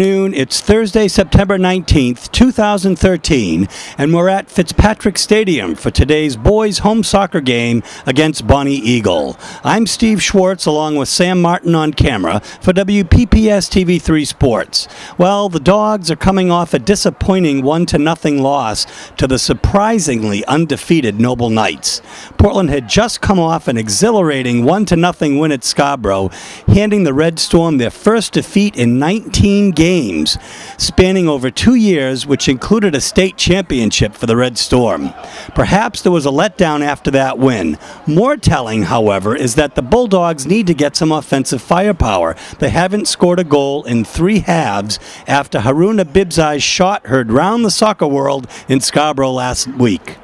It's Thursday, September 19th, 2013, and we're at Fitzpatrick Stadium for today's boys' home soccer game against Bonnie Eagle. I'm Steve Schwartz, along with Sam Martin on camera for WPPS TV3 Sports. Well, the Dogs are coming off a disappointing 1-0 loss to the surprisingly undefeated Noble Knights. Portland had just come off an exhilarating 1-0 win at Scarborough, handing the Red Storm their first defeat in 19 games, spanning over 2 years, which included a state championship for the Red Storm. Perhaps there was a letdown after that win. More telling, however, is that the Bulldogs need to get some offensive firepower. They haven't scored a goal in 3 halves after Haruna Bibzai's shot heard round the soccer world in Scarborough last week.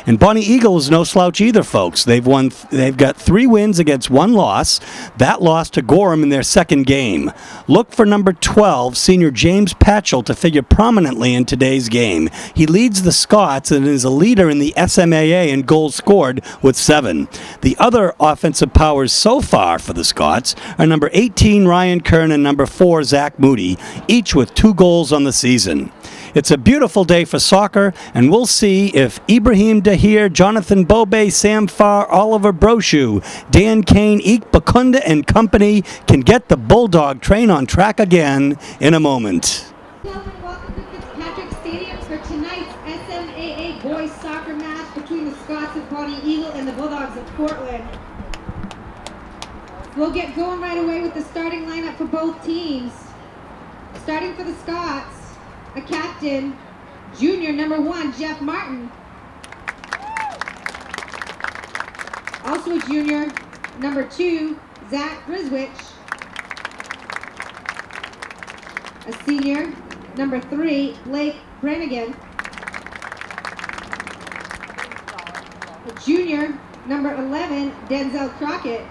And Bonnie Eagle is no slouch either, folks. They've got 3 wins against 1 loss. That loss to Gorham in their second game. Look for number 12, senior James Patchell, to figure prominently in today's game. He leads the Scots and is a leader in the SMAA in goals scored with 7. The other offensive powers so far for the Scots are number 18, Ryan Kern, and number 4, Zach Moody, each with 2 goals on the season. It's a beautiful day for soccer, and we'll see if Ibrahim Dahir, Jonathan Bobe, Sam Farr, Oliver Brochu, Dan Kane, Ike Bakunda, and company can get the Bulldog train on track again in a moment. Welcome to Fitzpatrick Stadium for tonight's SMAA boys soccer match between the Scots of Bonnie Eagle and the Bulldogs of Portland. We'll get going right away with the starting lineup for both teams. Starting for the Scots, a captain, junior number 1, Jeff Martin. Also a junior, number 2, Zach Griswich. A senior, number 3, Blake Brannigan. A junior, number 11, Denzel Crockett.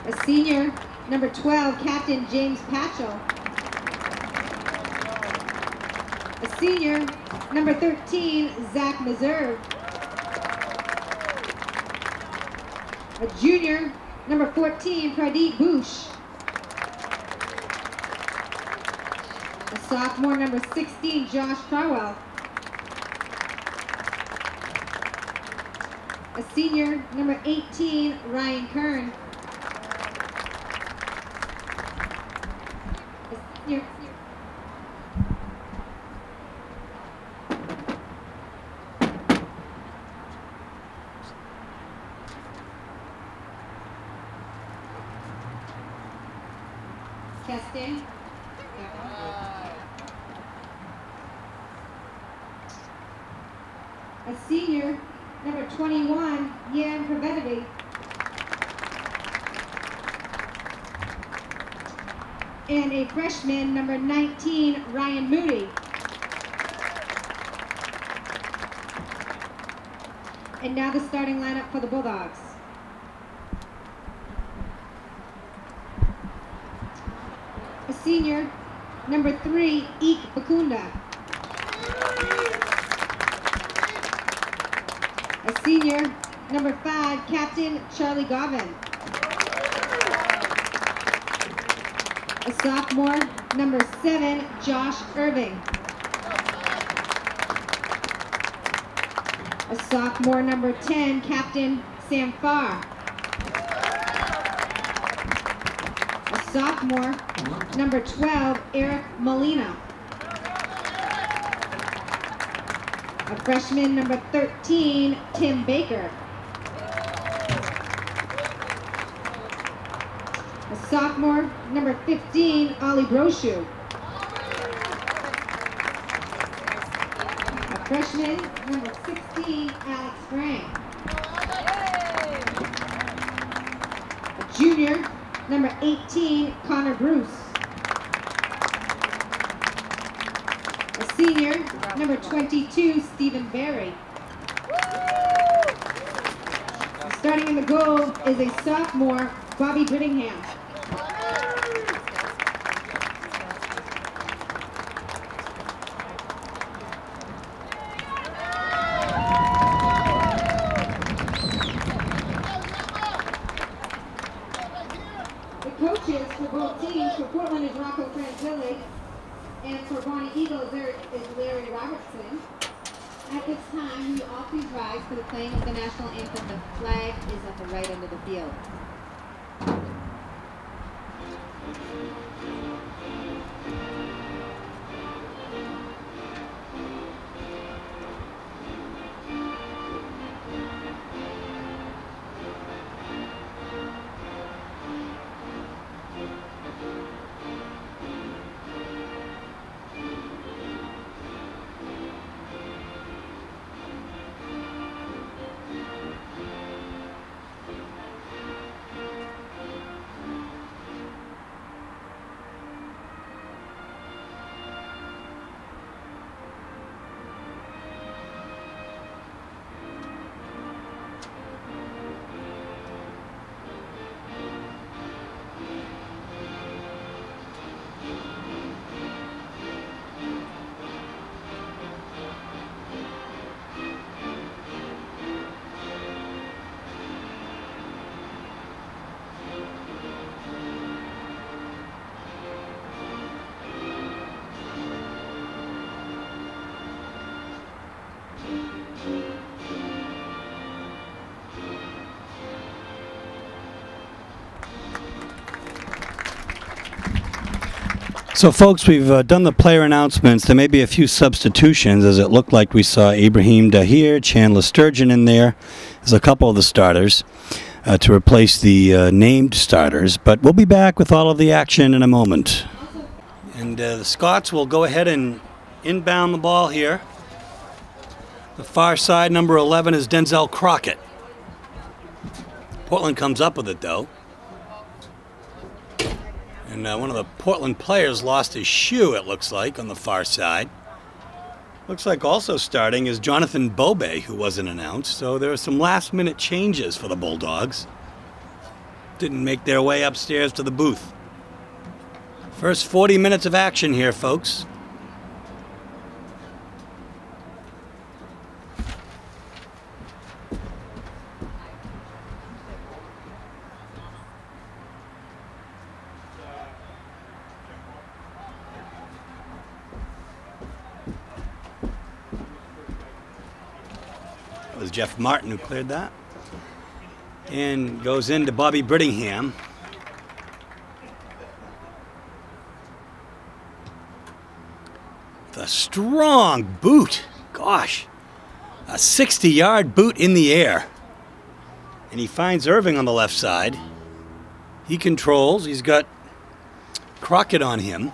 A senior, number 12, Captain James Patchell. A senior, number 13, Zach Meserve. A junior, number 14, Pradeep Bush. A sophomore, number 16, Josh Carwell. A senior, number 18, Ryan Kern. Testing. A senior, number 21, Yan Prevenovic. And a freshman, number 19, Ryan Moody. And now the starting lineup for the Bulldogs. A senior, number 3, Ike Bakunda. A senior, number 5, Captain Charlie Govin. A sophomore, number 7, Josh Irving. A sophomore, number 10, Captain Sam Farr. A sophomore, number 12, Eric Molina. A freshman, number 13, Tim Baker. A sophomore, number 15, Ollie Brochu. A freshman, number 16, Alex Frank. A junior, number 18, Connor Bruce. A senior, number 22, Stephen Berry. Starting in the goal is a sophomore, Bobby Brittingham. coaches for both teams, for Portland is Rocco Franzilli, and for Bonnie Eagle is Larry Robertson. At this time, we all please rise for the playing of the national anthem. The flag is at the right end of the field. So, folks, we've done the player announcements. There may be a few substitutions, as it looked like we saw Ibrahim Dahir, Chandler Sturgeon in there as a couple of the starters to replace the named starters. But we'll be back with all of the action in a moment. And the Scots will go ahead and inbound the ball here. The far side, number 11, is Denzel Crockett. Portland comes up with it, though. And one of the Portland players lost his shoe, it looks like, on the far side. Looks like also starting is Jonathan Bobe, who wasn't announced. So there are some last-minute changes for the Bulldogs. Didn't make their way upstairs to the booth. First 40 minutes of action here, folks. It was Jeff Martin who cleared that. And goes into Bobby Brittingham. With a strong boot. Gosh. A 60-yard boot in the air. And he finds Irving on the left side. He controls. He's got Crockett on him.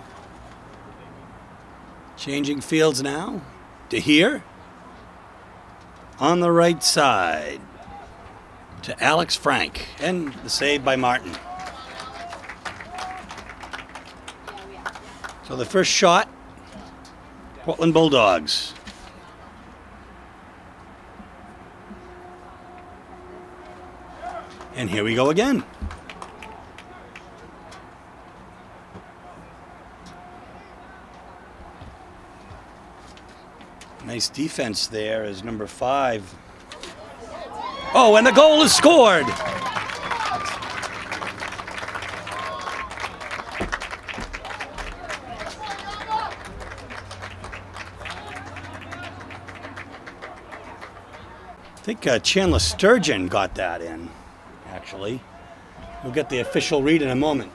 Changing fields now. To here. On the right side to Alex Frank, and the save by Martin. So the first shot, Portland Bulldogs. And here we go again. Nice defense there as number 5. Oh, and the goal is scored. I think Chandler Sturgeon got that in, actually. We'll get the official read in a moment.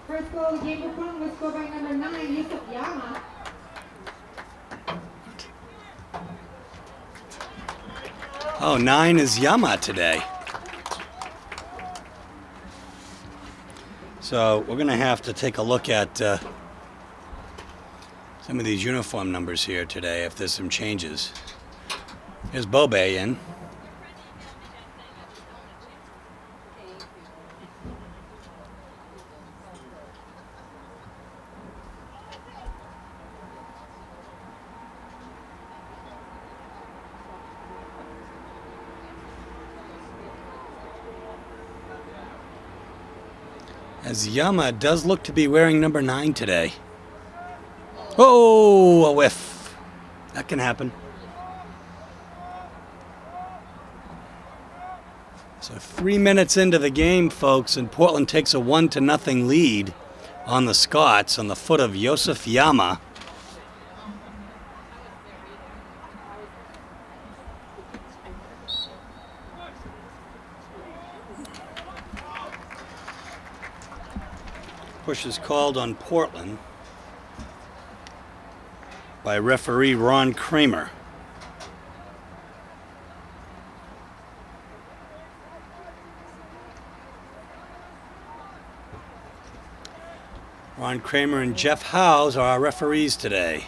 First goal of the game for Portland was scored by number 9, Yusuf Yama. Oh, 9 is Yama today. So we're going to have to take a look at some of these uniform numbers here today if there's some changes. Here's Bobe in. As Yama does look to be wearing number 9 today. Oh, a whiff. That can happen. So 3 minutes into the game, folks, and Portland takes a 1-0 lead on the Scots on the foot of Josef Yama. Push is called on Portland by referee Ron Kramer. Ron Kramer and Jeff Howes are our referees today.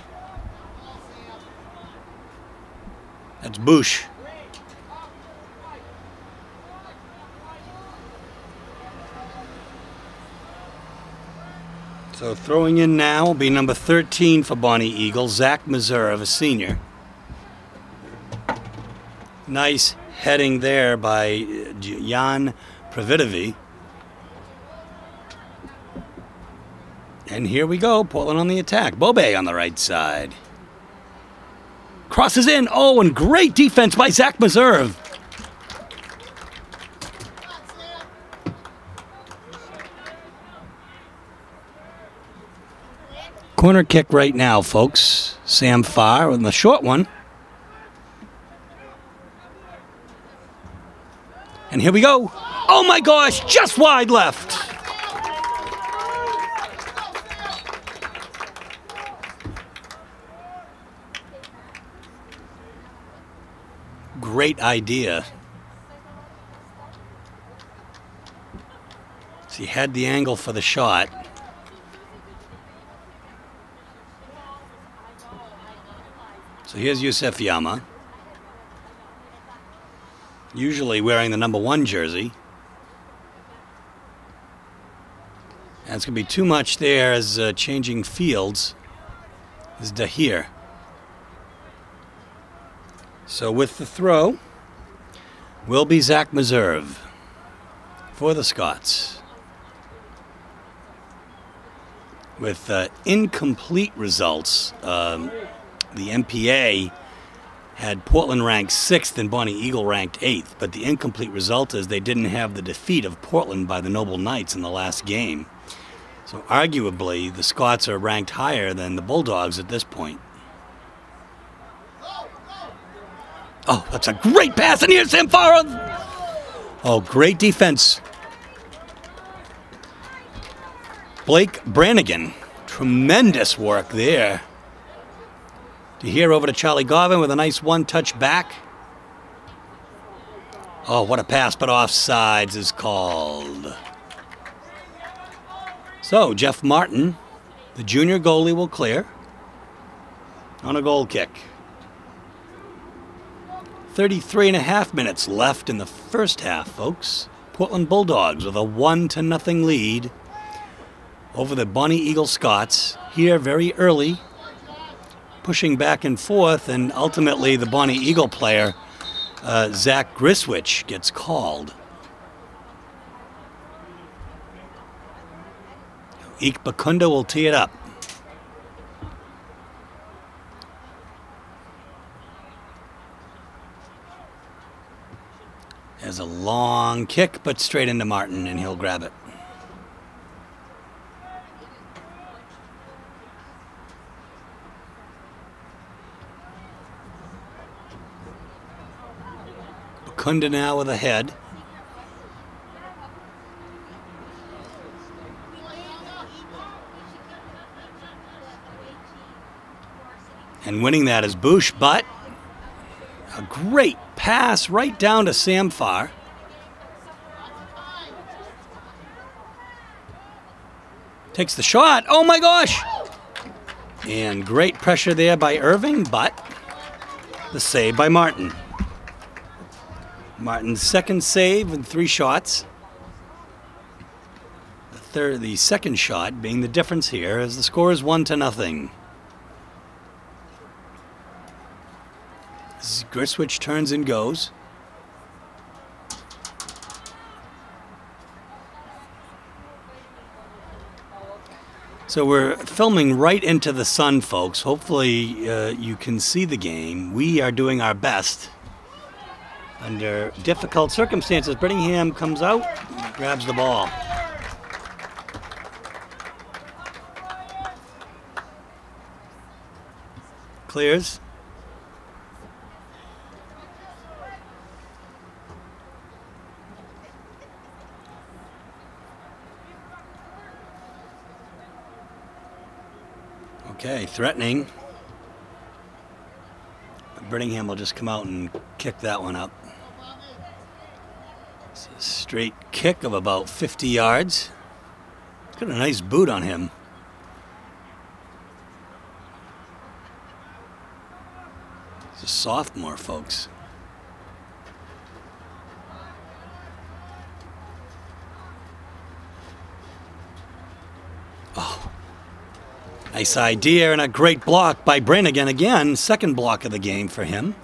That's Bush. So throwing in now will be number 13 for Bonnie Eagle, Zach Meserve, a senior. Nice heading there by Jan Pravidovi. And here we go, Portland on the attack. Bobe on the right side. Crosses in. Oh, and great defense by Zach Meserve. Corner kick right now, folks. Sam Farr on the short one. And here we go. Oh my gosh, just wide left. Great idea. So he had the angle for the shot. So here's Josef Yama, usually wearing the number 1 jersey. And it's going to be too much there as changing fields is Dahir. So with the throw will be Zach Meserve for the Scots. With incomplete results, the MPA had Portland ranked 6th and Bonnie Eagle ranked 8th, but the incomplete result is they didn't have the defeat of Portland by the Noble Knights in the last game. So arguably, the Scots are ranked higher than the Bulldogs at this point. Oh, that's a great pass, and here's Sam Farr. Oh, great defense. Blake Brannigan, tremendous work there. Here over to Charlie Garvin with a nice one-touch back. Oh, what a pass, but offsides is called. So, Jeff Martin, the junior goalie, will clear on a goal kick. 33.5 minutes left in the first half, folks. Portland Bulldogs with a 1-0 lead over the Bonnie Eagle Scots here very early. Pushing back and forth, and ultimately the Bonnie Eagle player, Zach Griswich, gets called. Ike Bakunda will tee it up. There's a long kick, but straight into Martin, and he'll grab it. Bakunda now with a head. And winning that is Bush, but a great pass right down to Sam Farr. Takes the shot. Oh my gosh! And great pressure there by Irving, but the save by Martin. Martin's second save in 3 shots. The second shot being the difference here as the score is 1-0. Griswich turns and goes. So we're filming right into the sun, folks. Hopefully you can see the game. We are doing our best under difficult circumstances. Brittingham comes out, grabs the ball. Clears. Okay, threatening. Brittingham will just come out and kick that one up. It's a straight kick of about 50 yards. Got a nice boot on him. He's a sophomore, folks. Oh. Nice idea and a great block by Brannigan again. Second block of the game for him.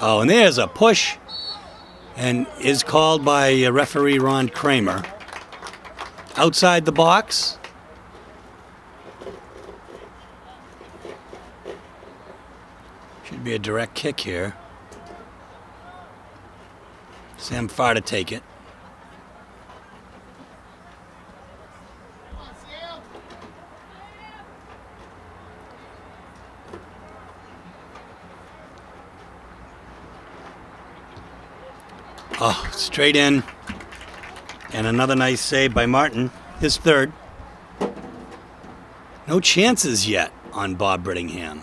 Oh, and there's a push. And is called by referee Ron Kramer. Outside the box. Should be a direct kick here. Sam Farr to take it. Oh, straight in. And another nice save by Martin. His third. No chances yet on Bob Brittingham.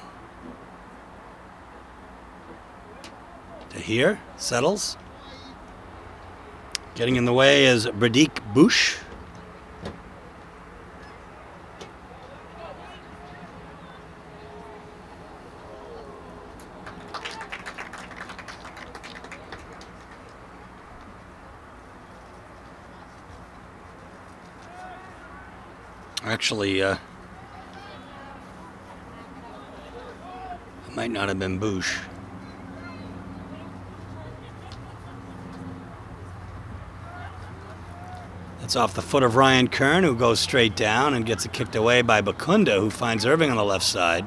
To here, settles. Getting in the way is Bradik Bush. Actually, it might not have been Bush. That's off the foot of Ryan Kern, who goes straight down and gets it kicked away by Bakunda, who finds Irving on the left side.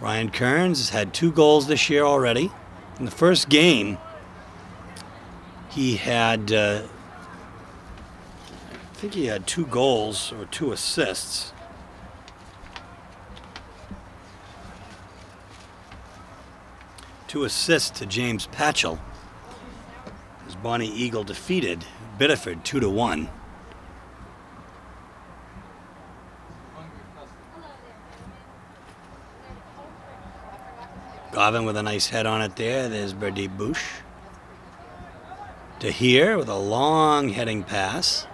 Ryan Kearns has had 2 goals this year already. In the first game, he had... I think he had 2 goals or 2 assists. Two assists to James Patchell as Bonnie Eagle defeated Biddeford 2-1. Garvin with a nice head on it there. There's Birdie Bush. To here with a long heading pass.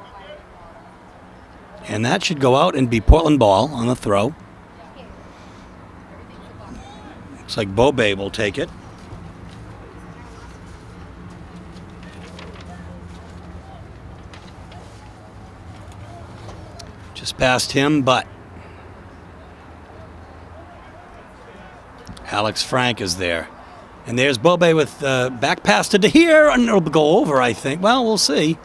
And that should go out and be Portland ball on the throw. Looks like Bobe will take it. Just past him, but Alex Frank is there. And there's Bobe with back pass to here, and it'll go over, I think. Well, we'll see.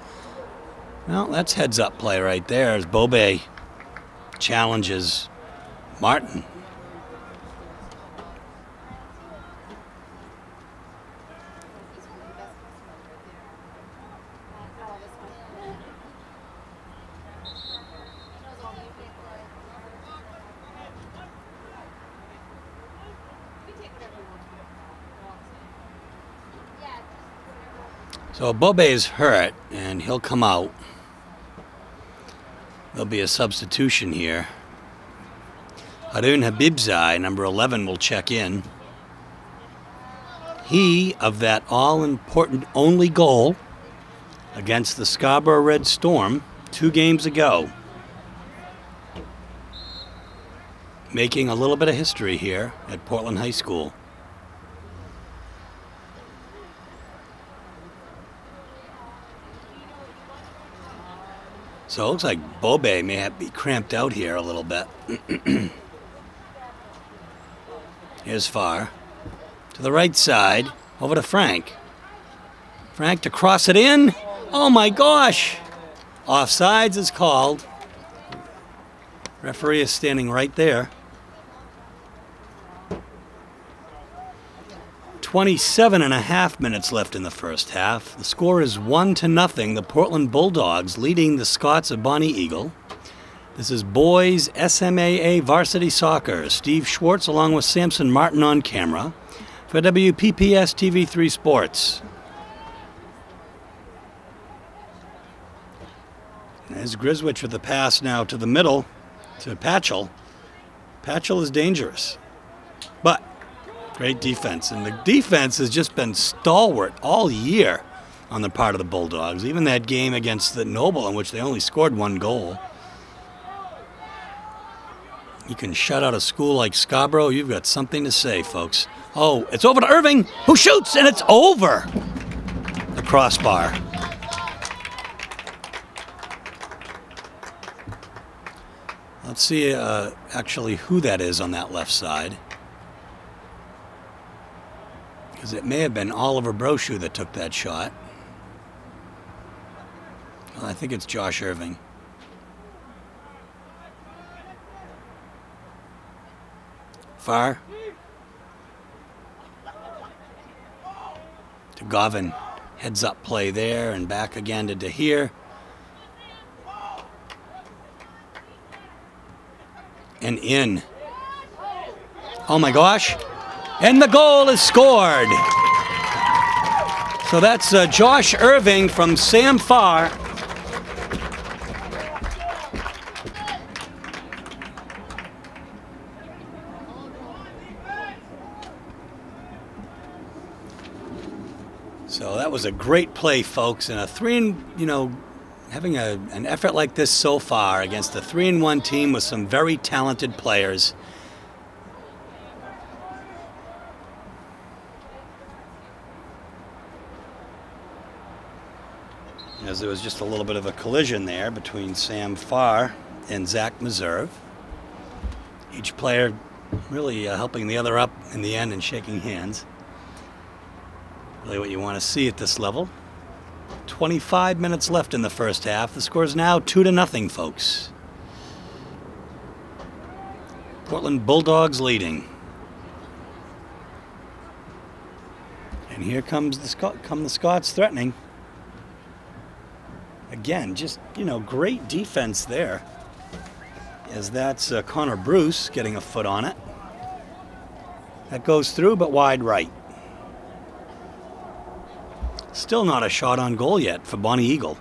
Well, that's heads-up play right there as Bobe challenges Martin. So Bobe is hurt, and he'll come out. There'll be a substitution here. Harun Habibzai, number 11, will check in. He, of that all-important only goal against the Scarborough Red Storm 2 games ago. Making a little bit of history here at Portland High School. So it looks like Bobe may have be cramped out here a little bit. Here's Farr. To the right side, over to Frank. Frank to cross it in. Oh my gosh! Offsides is called. Referee is standing right there. 27.5 minutes left in the first half. The score is 1-0. The Portland Bulldogs leading the Scots of Bonnie Eagle. This is boys SMAA varsity soccer. Steve Schwartz along with Samson Martin on camera for WPPS TV3 Sports. There's Griswich with the pass now to the middle to Patchell. Patchell is dangerous, but great defense. And the defense has just been stalwart all year on the part of the Bulldogs. Even that game against the Noble in which they only scored 1 goal. You can shut out a school like Scarborough, you've got something to say, folks. Oh, it's over to Irving, who shoots, and it's over the crossbar. Let's see actually who that is on that left side. Because it may have been Oliver Brochu that took that shot. Well, I think it's Josh Irving. Far. To Govin. Heads up play there and back again to Dahir. And in. Oh my gosh. And the goal is scored. So that's Josh Irving from Sam Farr. So that was a great play, folks, and having an effort like this so far against a 3-1 team with some very talented players. As there was just a little bit of a collision there between Sam Farr and Zach Meserve. Each player really helping the other up in the end and shaking hands. Really what you want to see at this level. 25 minutes left in the first half. The score is now 2-0, folks. Portland Bulldogs leading. And here comes the Scots threatening. Again, just, great defense there. As that's Connor Bruce getting a foot on it. That goes through, but wide right. Still not a shot on goal yet for Bonnie Eagle.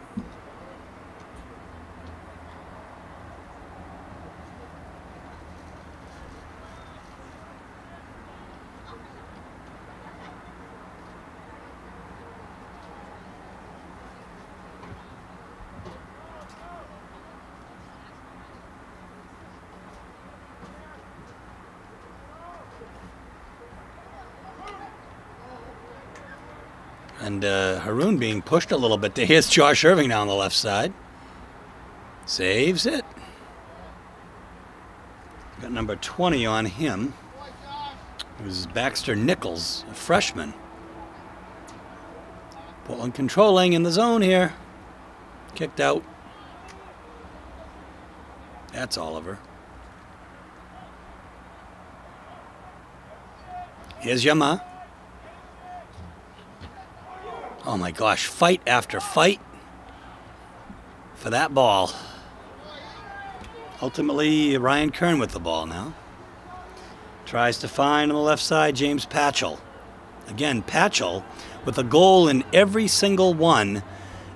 And Haroon being pushed a little bit. Here's Josh Irving now on the left side. Saves it. Got number 20 on him. It was Baxter Nichols, a freshman. Portland controlling in the zone here. Kicked out. That's Oliver. Here's Yama. Oh my gosh, fight after fight for that ball. Ultimately, Ryan Kern with the ball now. Tries to find on the left side James Patchell. Again, Patchell with a goal in every single one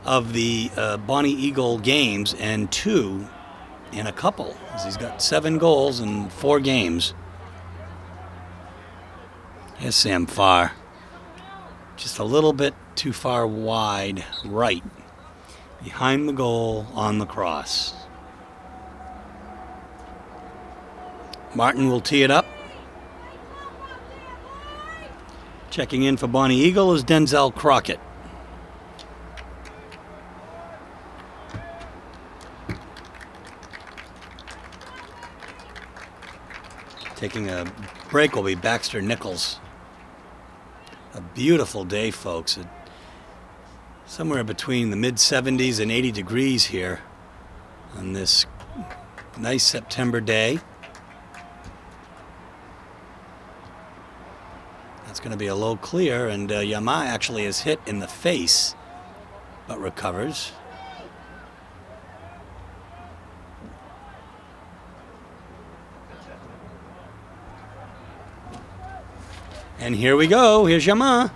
of the Bonnie Eagle games and 2 in a couple. He's got 7 goals in 4 games. Here's Sam Farr. Just a little bit too far wide right. Behind the goal on the cross. Martin will tee it up. Checking in for Bonnie Eagle is Denzel Crockett. Taking a break will be Baxter Nichols. A beautiful day, folks. Somewhere between the mid-70s and 80 degrees here on this Nice September day. That's going to be a low clear, and Yama actually is hit in the face, but recovers. And here we go. Here's Yama.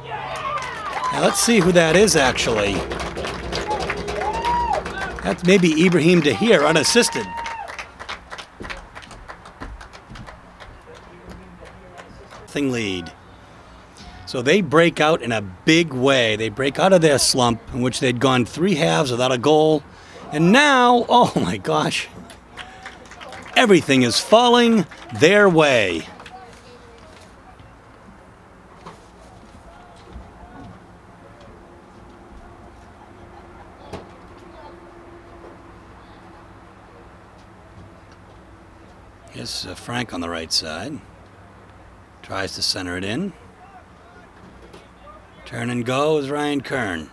Now let's see who that is actually. That's maybe Ibrahim Dahir, unassisted. Lead. So they break out in a big way. They break out of their slump in which they'd gone 3 halves without a goal. And now, oh my gosh, everything is falling their way. Here's Frank on the right side. Tries to center it in. Turn and go is Ryan Kern.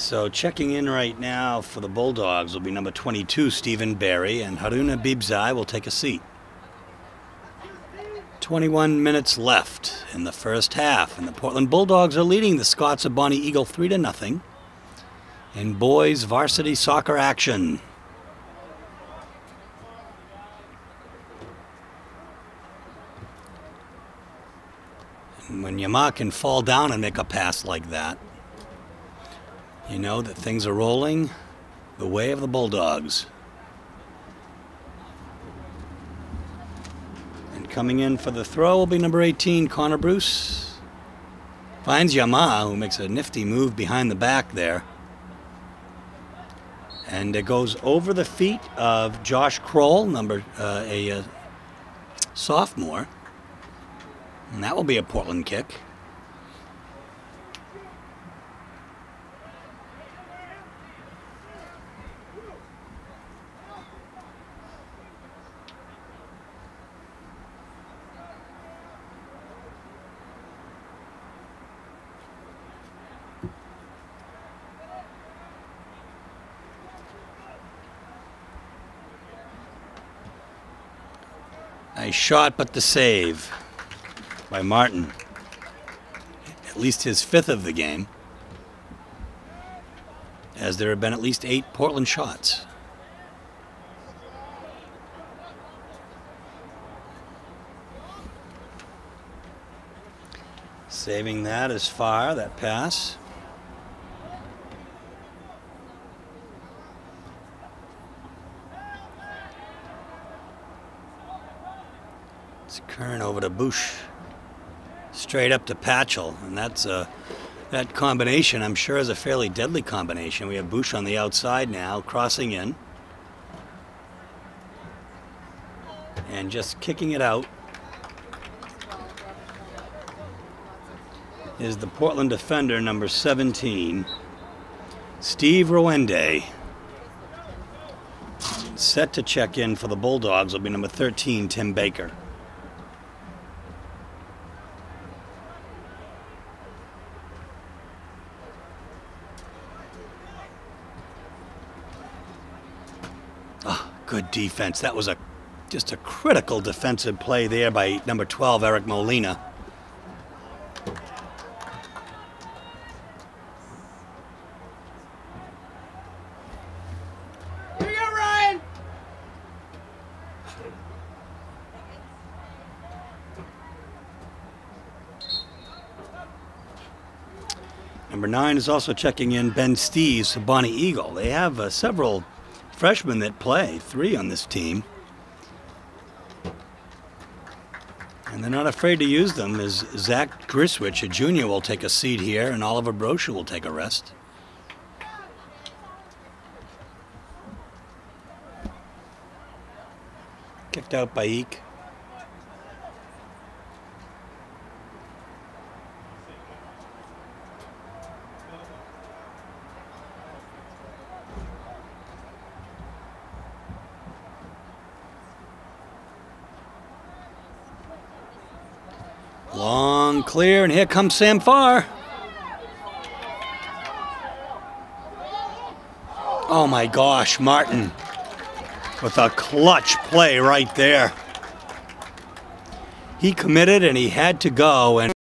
So checking in right now for the Bulldogs will be number 22, Stephen Barry, and Haruna Bibzai will take a seat. 21 minutes left in the first half, and the Portland Bulldogs are leading the Scots of Bonnie Eagle 3-0 in boys varsity soccer action. And when Yama can fall down and make a pass like that, you know that things are rolling the way of the Bulldogs. And coming in for the throw will be number 18, Connor Bruce. Finds Yama, who makes a nifty move behind the back there. And it goes over the feet of Josh Kroll, a sophomore. And that will be a Portland kick. Nice shot, but the save by Martin. At least his 5th of the game, as there have been at least 8 Portland shots. Saving that as far, that pass. Kern over to Bush, straight up to Patchell, and that's that combination I'm sure is a fairly deadly combination. We have Bush on the outside now, crossing in, and just kicking it out is the Portland defender, number 17, Steve Rowende. Set to check in for the Bulldogs will be number 13, Tim Baker. Good defense. That was just a critical defensive play there by number 12, Eric Molina. Here you go, Ryan! Number 9 is also checking in, Ben Steeves for Bonnie Eagle. They have several freshmen that play, 3 on this team. And they're not afraid to use them, as Zach Griswich, a junior, will take a seat here, and Oliver Brochu will take a rest. Kicked out by Eek. Long clear, and here comes Sam Farr. Oh my gosh, Martin with a clutch play right there. He committed and he had to go, and